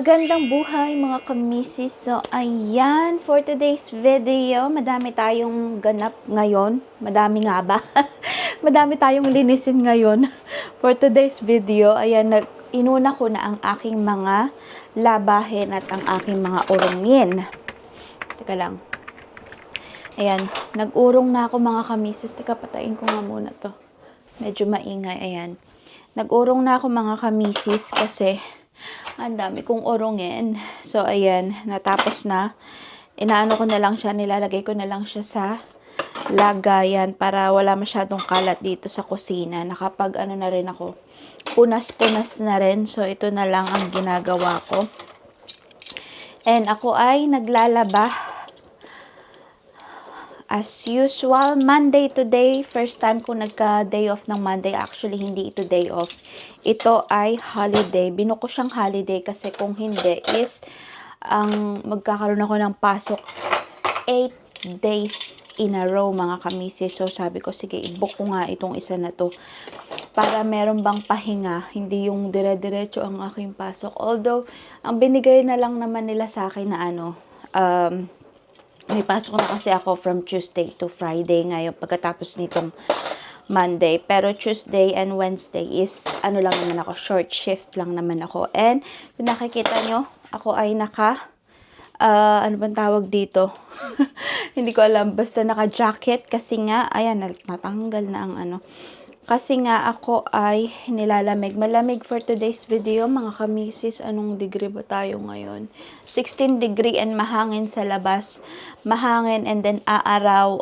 Magandang buhay mga kamisis. So, ayan, for today's video, madami tayong ganap ngayon. Madami nga ba? Madami tayong linisin ngayon. For today's video, ayan, inuna ko na ang aking mga labahin at ang aking mga urungin. Teka lang. Ayan, nag-urong na ako mga kamisis. Teka, patayin ko nga muna to. Medyo maingay, ayan. Nag-urong na ako mga kamisis kasi ang dami kong urungin. So, ayan, natapos na. Inaano ko na lang siya, nilalagay ko na lang siya sa lagayan para wala masyadong kalat dito sa kusina. Nakapag ano na rin ako, punas-punas na rin. So, ito na lang ang ginagawa ko. And ako ay naglalaba. As usual, Monday today, first time ko nagka-day off ng Monday. Actually, hindi ito day off. Ito ay holiday. Binuko siyang holiday kasi kung hindi is magkakaroon ako ng pasok 8 days in a row mga kamisis. So, sabi ko, sige, i-book ko nga itong isa na to para meron bang pahinga. Hindi yung dire-diretso ang aking pasok. Although, ang binigay na lang naman nila sa akin na may pasok na kasi ako from Tuesday to Friday ngayon pagkatapos nitong Monday. Pero Tuesday and Wednesday is ano lang naman ako, short shift lang naman ako. And kung nakikita nyo, ako ay ano bang tawag dito? Hindi ko alam, basta naka-jacket kasi nga, ayan, natanggal na ang ano. Kasi nga ako ay nilalamig. Malamig for today's video, mga kamisis. Anong degree ba tayo ngayon? 16 degree and mahangin sa labas. Mahangin and then aaraw.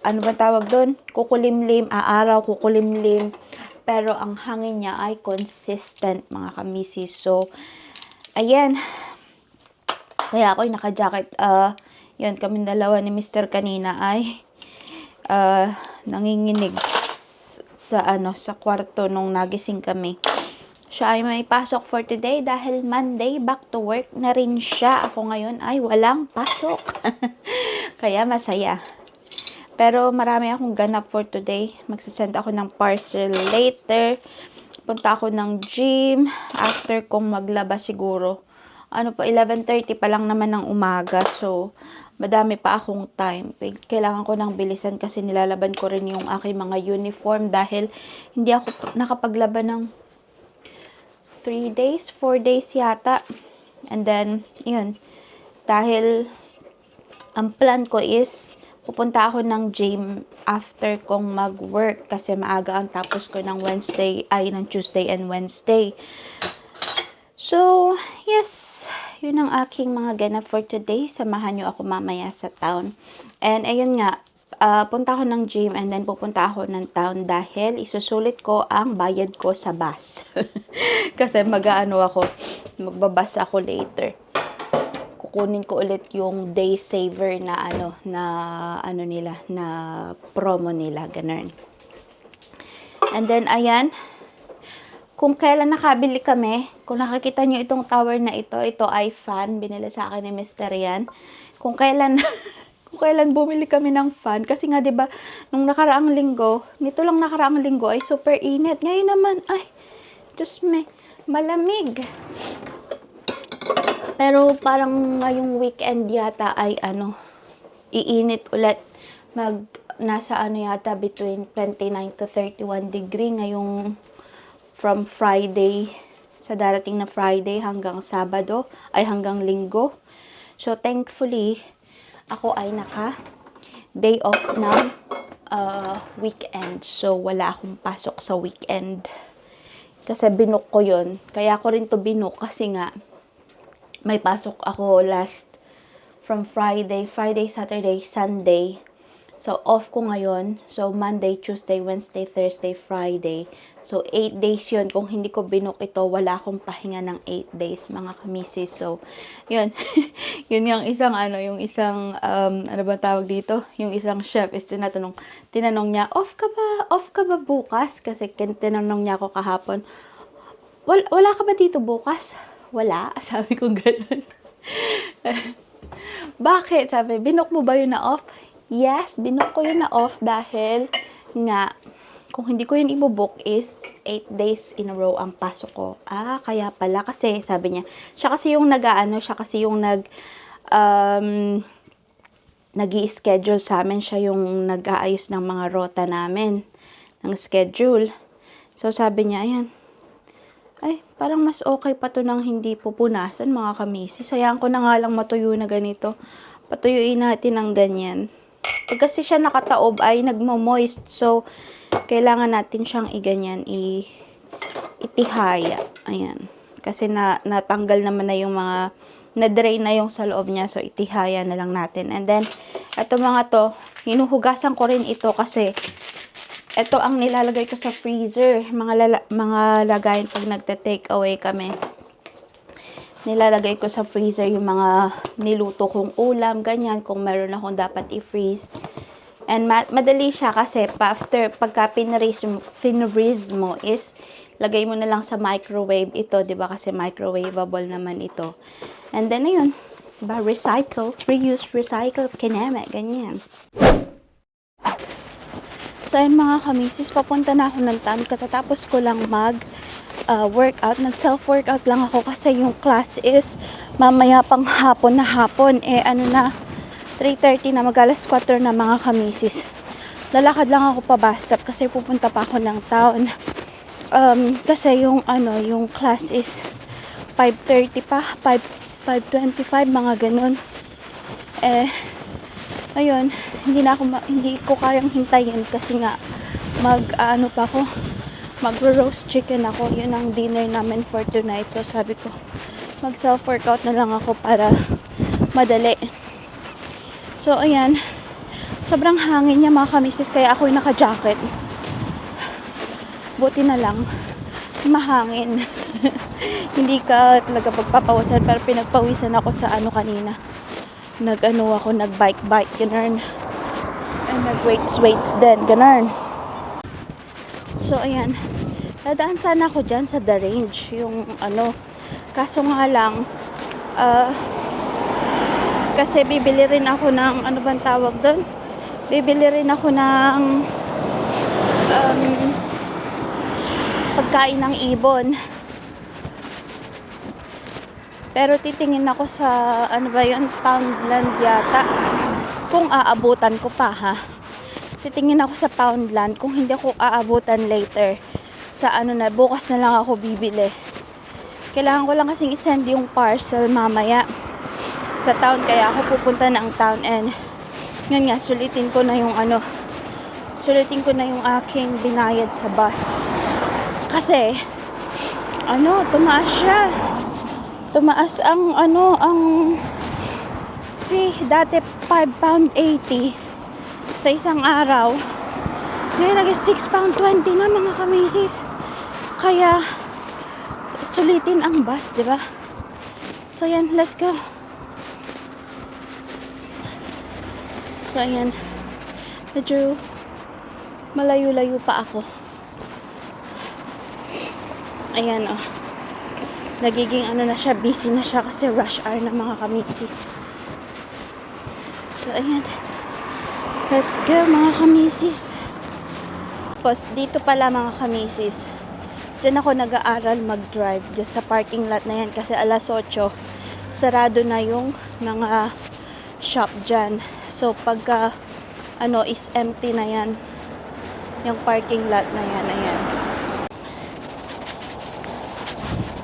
Ano ba tawag doon? Kukulimlim, aaraw, kukulimlim. Pero ang hangin niya ay consistent, mga kamisis. So, ayan. Kaya ako ay naka-jacket. Yun, kami dalawa ni Mr. kanina ay nanginginig sa kwarto nung nagising kami. Siya ay may pasok for today dahil Monday, back to work na rin siya. Ako ngayon ay walang pasok. Kaya masaya. Pero marami akong ganap for today. Magsasend ako ng parcel later. Punta ako ng gym. After kong maglaba siguro. 11:30 pa lang naman ng umaga. So, madami pa akong time. Kailangan ko ng bilisan kasi nilalaban ko rin yung aking mga uniform dahil hindi ako nakapaglaba ng 3 days, 4 days yata. And then, yun. Dahil ang plan ko is pupunta ako ng gym after kong mag-work kasi maaga ang tapos ko ng Tuesday and Wednesday. So, yes, yun ang aking mga ganap for today. Samahan nyo ako mamaya sa town. And ayun nga, punta ako ng gym and then pupunta ako ng town dahil isusulit ko ang bayad ko sa bus. Kasi magbabas ako later. Kukunin ko ulit yung day saver na na promo nila, ganun. And then, ayan, kung kailan nakabili kami, kung nakikita nyo itong tower na ito ay fan, binili sa akin ni Mr. yan. Kung kailan bumili kami ng fan, kasi nga 'di ba, nung nakaraang linggo ay super init. Ngayon naman, ay, Diyos me, malamig. Pero parang ngayong weekend yata ay iinit ulit. Nasa yata between 29 to 31 degree ngayong from Friday, sa darating na Friday hanggang Sabado, ay hanggang Linggo. So, thankfully, ako ay day off ng weekend. So, wala akong pasok sa weekend. Kasi binook ko yun. Kaya ko rin to binook kasi nga, may pasok ako from Friday, Saturday, Sunday. So, off ko ngayon. So, Monday, Tuesday, Wednesday, Thursday, Friday. So, 8 days yun. Kung hindi ko binook ito, wala akong pahinga ng 8 days, mga kamisis. So, yun. Yun yung isang, ano ba tawag dito? Yung isang chef is tinanong niya, off ka ba bukas? Kasi tinanong niya ako kahapon, wala ka ba dito bukas? Wala. Sabi ko ganun. Bakit? Sabi, binook mo ba yun na off? Yes, binook ko yun na off dahil nga kung hindi ko yun ibubook is 8 days in a row ang pasok ko. Kaya pala kasi sabi niya, siya kasi yung nag-i-schedule sa amin, siya yung nag-aayos ng mga rota namin, ng schedule. So sabi niya, ayan, ay, parang mas okay pa to nang hindi pupunasan mga kamisis. Sayang ko na nga lang matuyo na ganito. Patuyuin natin ng ganyan. Pag kasi siya nakataob ay nagmo-moist. So, kailangan natin siyang iganyan, itihaya. Ayan. Kasi natanggal naman na yung mga, na-drain na yung sa loob niya. So, itihaya na lang natin. And then, ito mga to, hinuhugasan ko rin ito kasi ito ang nilalagay ko sa freezer. Mga lagayan pag nagte-take away kami. Nilalagay ko sa freezer yung mga niluto kong ulam, ganyan, kung meron akong dapat i-freeze. And madali siya kasi pagka pinreeze mo is lagay mo na lang sa microwave ito, 'di ba? Kasi microwavable naman ito. And then ayun, diba? Recycle, reuse, recycle, kineme, ganyan. So, ayun mga kamisis, papunta na ako ng town. Katatapos ko lang workout. Nag-self-workout lang ako kasi yung class is mamaya pang hapon na hapon. 3:30 na, mag-alas 4 na mga kamisis. Lalakad lang ako pa bus stop kasi pupunta pa ako ng town. Kasi yung class is 5:30 pa, 5:25, mga ganun. Ayun, hindi ko kayang hintayin kasi nga magro-roast chicken ako. Yun ang dinner namin for tonight. So sabi ko, mag self-workout na lang ako para madali. So ayan, sobrang hangin niya mga kamisis, kaya ako'y naka-jacket. Buti na lang, mahangin. Hindi ka talaga pagpapawisan, pero pinagpawisan ako sa kanina. Nag-bike, ganun. And nag-weights din, ganun. So, ayan. Dadaan sana ako dyan sa The Range. Kaso nga lang, kasi bibili rin ako ng, ano bang tawag doon? Bibili rin ako ng pagkain ng ibon. Pero titingin ako sa, Poundland yata. Kung aabutan ko pa, ha. Titingin ako sa Poundland. Kung hindi ako aabutan later, bukas na lang ako bibili. Kailangan ko lang kasing isend yung parcel mamaya sa town. Kaya ako pupunta ng town and yun nga, sulitin ko na yung aking binayad sa bus. Kasi, tumaas siya. Tumaas ang fee. Dati £5.80 sa isang araw. Ngayon naging £6.20 na mga kamisis. Kaya sulitin ang bus, di ba? So yan, let's go. So ayan, medyo malayo-layo pa ako. Ayan, nagiging na siya, busy na siya kasi rush hour na mga kamisis. So ayan, let's go mga kamisis. Tapos dito pala mga kamisis, dyan ako nag-aaral mag-drive, dyan sa parking lot na yan, kasi alas 8 sarado na yung mga shop dyan. So pagka is empty na yan yung parking lot na yan. Ayan.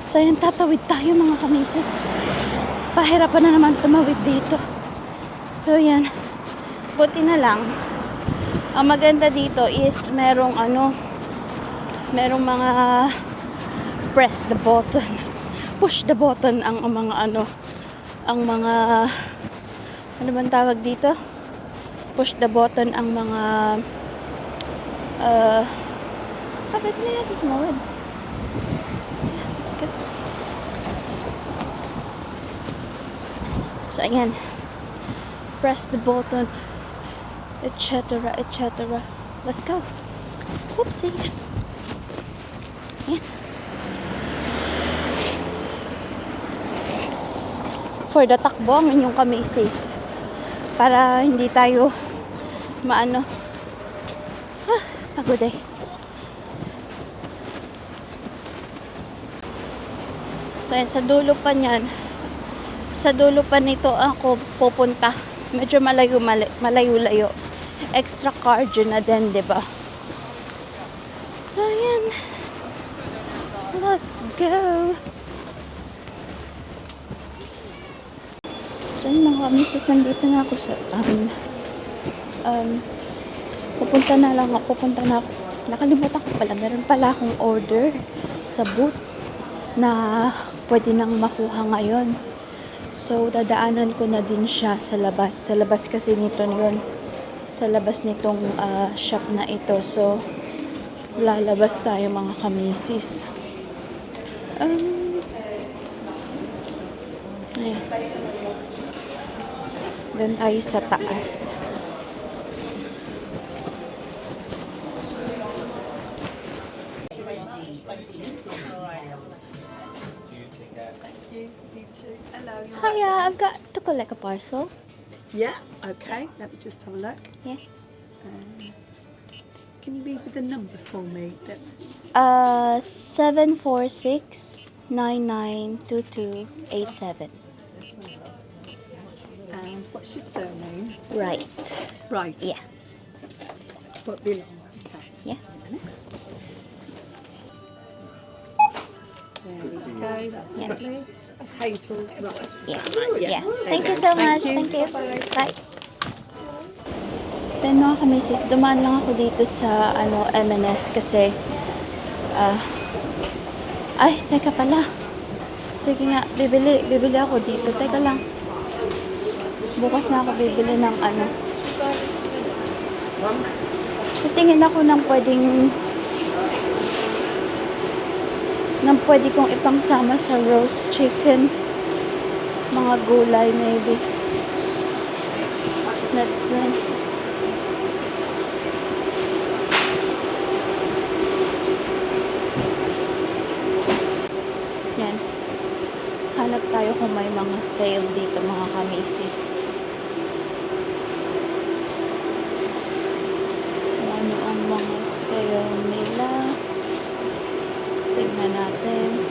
So, ayan, tatawid tayo mga kamisis. Pahirapan na naman tumawid dito. So, ayan. Buti na lang. Ang maganda dito is merong mga press the button. Push the button ang mga ano bang tawag dito? Push the button ang mga bakit na natin tumawid? So, ayan. Press the button. Etc. Let's go. Whoopsie. Ayan. For the takbo, ang inyong kamisis. Para hindi tayo pagod eh. So, ayan, sa dulo pa nito ako pupunta. Medyo malayo-layo. Extra cardio na din, 'di ba? So, yan. Let's go. So, yun mga kamisis, nandito na ako sa, pupunta na ako. Nakalimutan ko pala, meron pala akong order sa Boots na pwede nang makuha ngayon. So, dadaanan ko na din siya sa labas. Sa labas kasi nito yun. Sa labas nitong shop na ito. So, lalabas tayo mga kamisis. Ayan. Doon tayo sa taas. Hiya, I've got to collect a parcel. Yeah, okay. Let me just have a look. Yeah. Can you read the number for me? 746992287. And what's your surname? Right. Right. Yeah. Won't be long. Okay. Yeah. There we go. That's Yeah. lovely. Hazel. Right. Yeah. Right, Yeah. There Thank go. you so much. Thank you. Thank you. Bye. So yun mga kamisis, dumaan lang ako dito sa M&S kasi ay, teka pala. Sige nga, bibili ako dito. Teka lang. Bukas na ako bibili ng titingin ako ng pwede kong ipangsama sa roast chicken. Mga gulay maybe. Let's see. Yan. Hanap tayo kung may mga sale dito mga kamisis. Kung ano ang mga sale nila. Tingnan natin.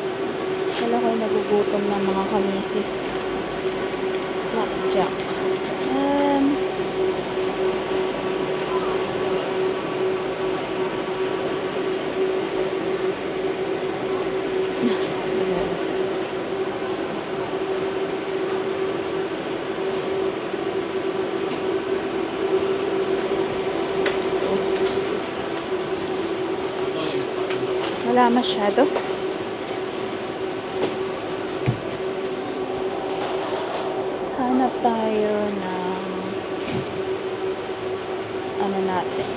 Kala ko'y nagugutom ng mga kamisis. Blackjack. Wala masyado. Hanap tayo ng natin.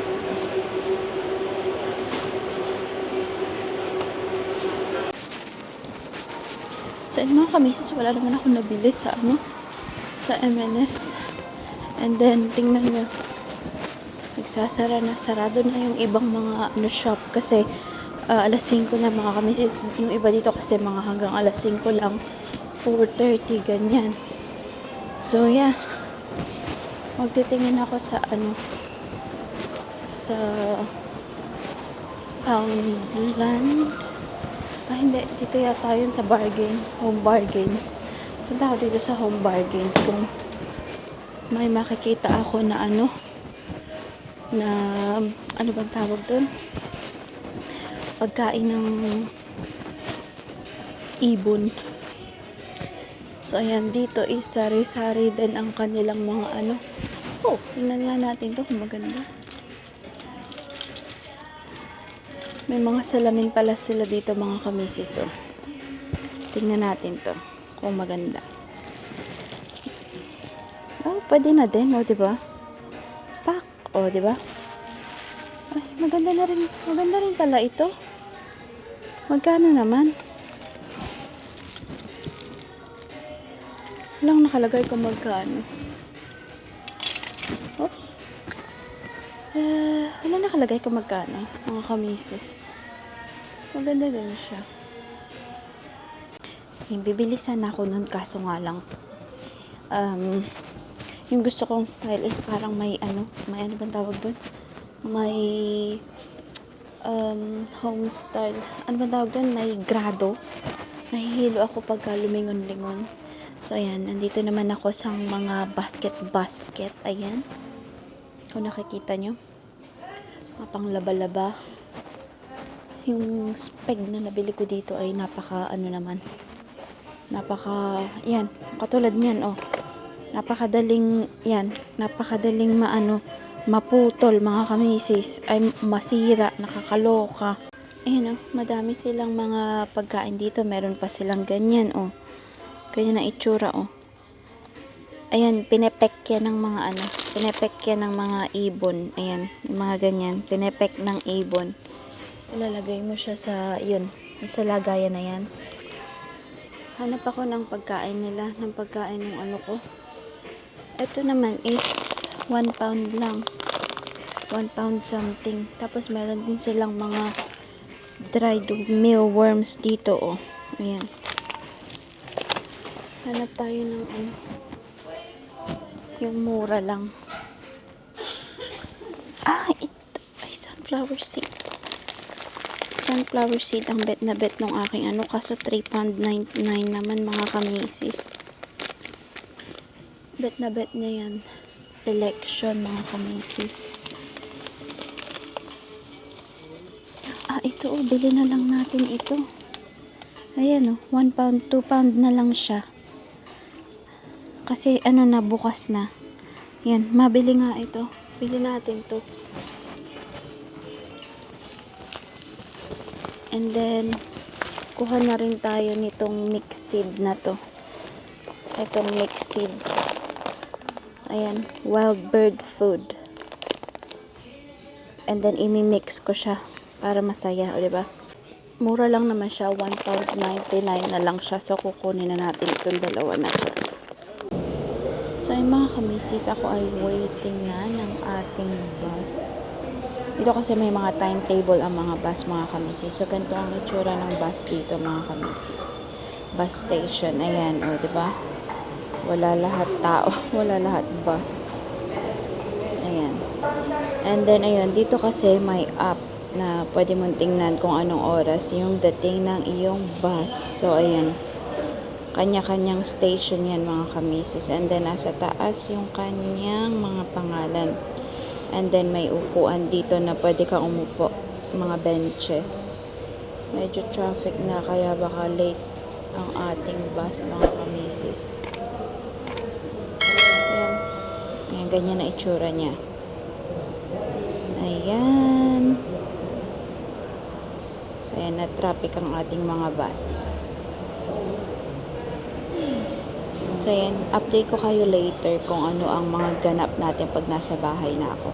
So, yun mga kamisis, wala naman ako nabili sa sa M&S. And then, tingnan nyo. Nagsasara na. Sarado na yung ibang mga shop kasi alas 5 na mga kamisis. Yung iba dito kasi mga hanggang alas 5 lang. 4:30, ganyan. So, yeah. Magtitingin ako sa sa Poundland. Hindi. Dito yata yun sa Home Bargains. Punta ako dito sa Home Bargains kung may makikita ako na ano bang tawag doon? Pagkain ng ibon. So, ayan, dito is sari-sari din ang kanilang mga tingnan nga natin to kung maganda. May mga salamin pala sila dito mga kamisis. So, tingnan natin to kung maganda. Pwede na din, diba? Pack, diba? Ay, maganda na rin. Maganda rin pala ito. Magkano naman? Walang nakalagay kung magkano. Oops. Wala nakalagay kung magkano. Mga kamisis. Maganda din siya. Bibilisan ako nun kaso nga lang. Yung gusto kong style is parang may may bang tawag doon? May home style. Ano bang tawag doon? May grado. Nahihilo ako pagka lumingon-lingon. So, ayan. Nandito naman ako sa mga basket. Ayan. Kung nakikita nyo. Mga panglaba-laba. Yung speg na nabili ko dito ay yan. Katulad niyan, oh. Napakadaling maputol, mga kamisis. Ay, masira, nakakaloka. Ayan, oh. Madami silang mga pagkain dito. Meron pa silang ganyan, oh. Ganyan na itsura, oh. Ayan, pinepek yan ng mga ibon. Ayan, yung mga ganyan. Pinepek ng ibon. Ilalagay mo siya sa lagayan na yan. Hanap ako ng pagkain nila, ng pagkain ng ano ko. Ito naman is 1 pound lang. 1 pound something. Tapos meron din silang mga dried mealworms dito, oh. Ayan. Hanap tayo ng ano. Yung mura lang. Ito. Ay, sunflower seed. Sunflower seed ang bet na bet nung aking ano. Kaso 3.99 naman, mga kamisis. Bet na bet niya yan. Election, mga kamisis. Ito, oh. Bili na lang natin ito. Ayan, oh. 1 pound, 2 pound na lang siya. Kasi ano na, bukas na. Yan, mabili nga ito. Bili natin to. And then, kuha na rin tayo nitong mixed seed na to. Itong mixed seed. Ayan, wild bird food. And then, imi-mix ko siya para masaya, o diba? Mura lang naman siya, 1 pound 99 na lang siya. So, kukunin na natin itong dalawa na siya. So, ay mga kamisis, ako ay waiting na ng ating bus. Dito kasi may mga timetable ang mga bus, mga kamisis. So, ganito ang itsura ng bus dito, mga kamisis. Bus station. Ayan, o, diba? Wala lahat tao. Wala lahat bus. Ayan. And then, ayun, dito kasi may app na pwede mong tingnan kung anong oras yung dating ng iyong bus. So, ayan. Kanya-kanyang station yan, mga kamisis. And then, nasa taas yung kanyang mga pangalan. And then, may upuan dito na pwede kang umupo. Mga benches. Medyo traffic na, kaya baka late ang ating bus, mga kamisis. Ayan. Ayan, ganyan na itsura niya. Ayan. So, ayan, na traffic ang ating mga bus. So, yan. Update ko kayo later kung ano ang mga ganap natin pag nasa bahay na ako.